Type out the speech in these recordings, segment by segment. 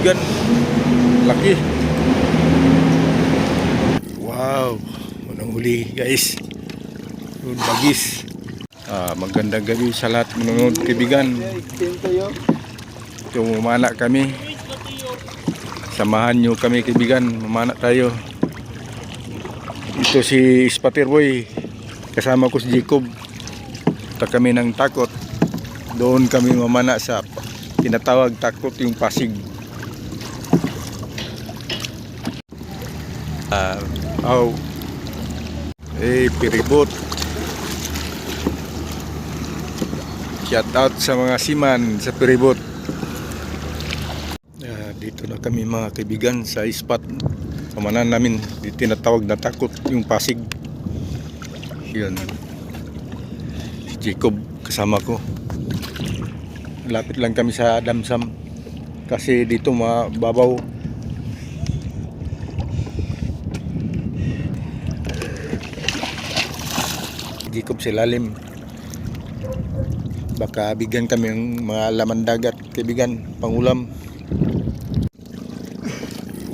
Gan, laki. Wow, unang huli guys. Yun, bagis. Magandang gabi sa lahat manonood kaibigan. Ito, mamana kami. Samahan nyo kami kaibigan, mamana tayo. Ito si Spaterboy, kasama ko si Jacob. Punta kami ng Takot. Doon kami mamana sa tinatawag Takot, yung Pasig. Piribot. Shout out sa mga siman sa Piribot. Dito na kami mga kaibigan sa spot pamanan namin. Dito tinatawag na Takot, yung Pasig. Yun, si Jacob kasama ko. Lapit lang kami sa Damsam kasi dito mababaw. Jacob sa lalim. Baka bigyan kami ng mga laman dagat kaibigan, pangulam.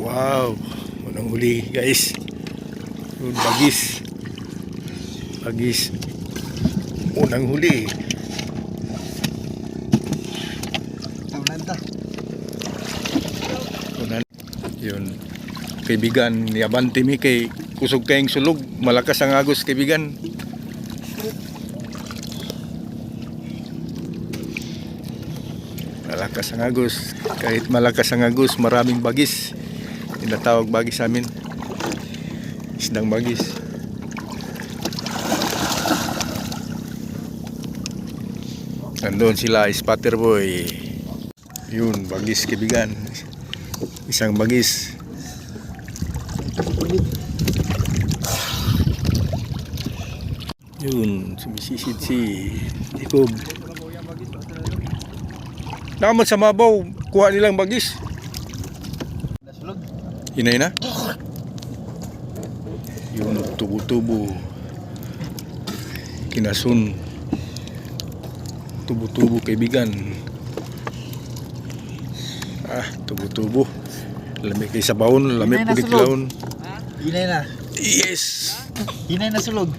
Wow, unang huli guys. Yun, bagis. Bagis. Unang huli. Yun, kaibigan, niabante mi kay kusog kayong sulog. Malakas ang agos kaibigan. Malakas ang agos. Kahit malakas ang agos, maraming bagis. Tinatawag bagis sa amin, isdang bagis. Nandun sila, Spaterboy. Yun, bagis kaibigan. Isang bagis. Yun, sumisisid si Jacob. Naman sa mabaw, kuha nilang bagis. Hinay na. Yun, tubo-tubo. Kinasun. Tubo-tubo kaibigan. Tubo-tubo. Lamig kay sa baon, lamig po kitlaon. Hinay na. Yes. Hinay na sulog.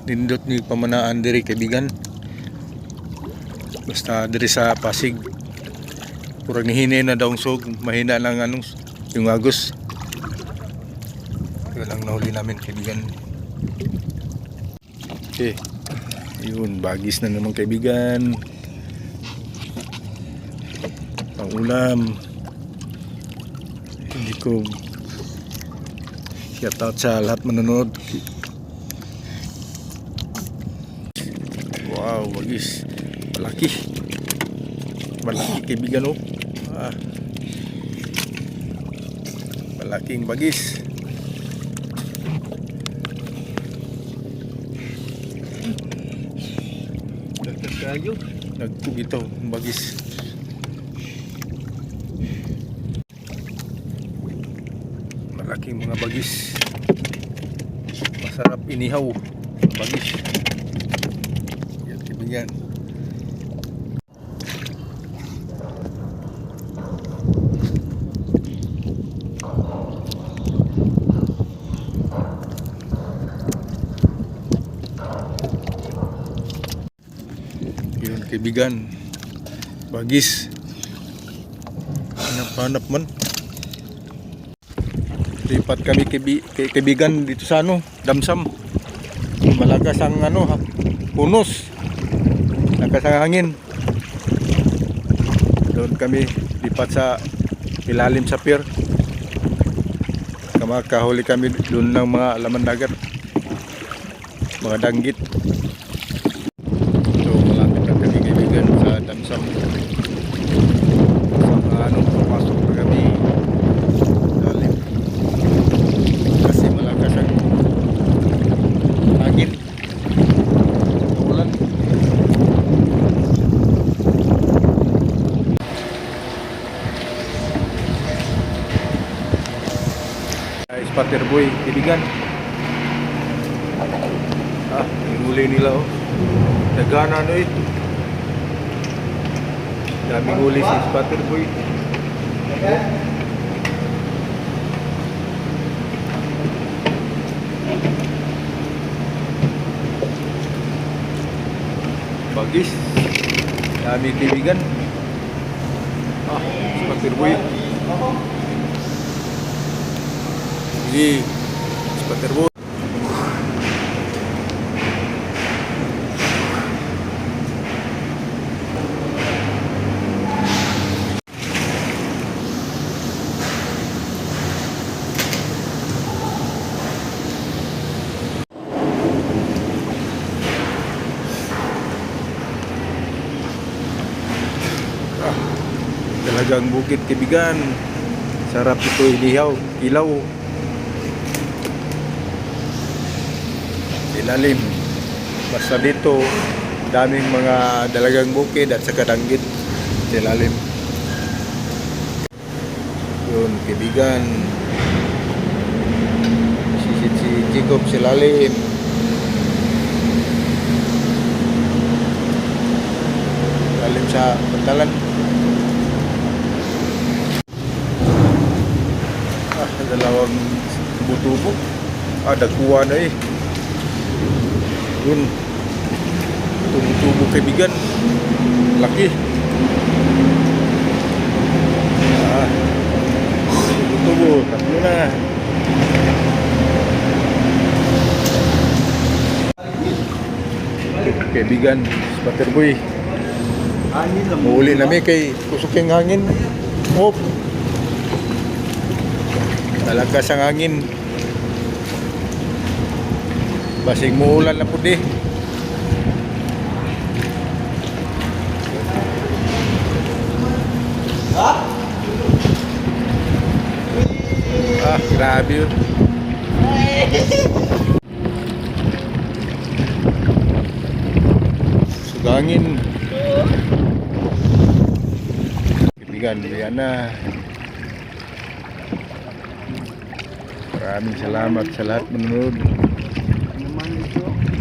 Nindot ni pamanaan diri kaibigan. Basta diri sa Pasig. Purang hinay na daw ang sog, mahina lang yung agos. Yun ang nahuli namin kaibigan. Okay. Yun, bagis na naman kaibigan. Pangulam. Hindi ko shout out sa lahat manonood. Wow, bagis. Malaki. Malaki kaibigan oh. Malaking bagis. Nagkakayo. Nagkubitaw ang bagis. Malaking mga bagis. Masarap inihaw ang bagis. Yan kaibigan. Yun kaibigan, bagis. Hanap man. Lipat kami kaibigan dito sa Damsam. Malakas ang punos. Lakas ang hangin. Doon kami lipat sa ilalim sa pier. Kahuli kami doon ng mga laman dagat, mga danggit. So malapit na kami kaibigan sa Damsam. Papasok na kami lalim kasi malakas ang hangin, ulan. Spaterboy kaibigan. huli nila oh. Nagana ano eh. Daming huli si Spatter Boy. Bagis. Dami kaibigan. Spatter Boy. Sige. Spatter Boy. Talagang bukid kaibigan. Sarap ito ilihaw, ilaw. Ilalim. Basta dito, daming mga dalagang bukid at saka danggit. Ilalim. Yun kaibigan. Sisit si Jacob silalim. Lalim sa pantalan. Dalawang tubo-tubo. Dagkuha na eh. Yun. Tubo-tubo kaibigan. Laki. Tubo-tubo. Tatlo na. Kaibigan. Spatter Boy. Mahuli namin kay kusuking hangin. Hop. Talakas ang hangin. Basing muulan na po di. Grabe yun. Sugangin. Kaibigan, yan na. Maraming salamat sa lahat manonood.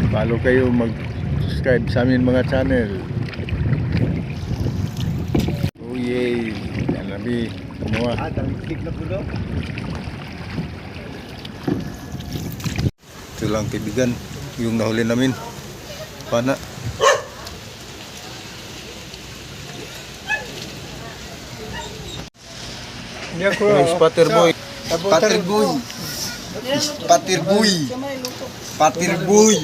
Follow kayo, mag-subscribe sa amin mga channel. Oh yay! Yan nabi. Kumuha. Taliktik na po daw. Ito lang kaibigan, yung nahuli namin. Pana. Spatter Boy. Spatter Boy. Spatter Boy. Spatter Boy.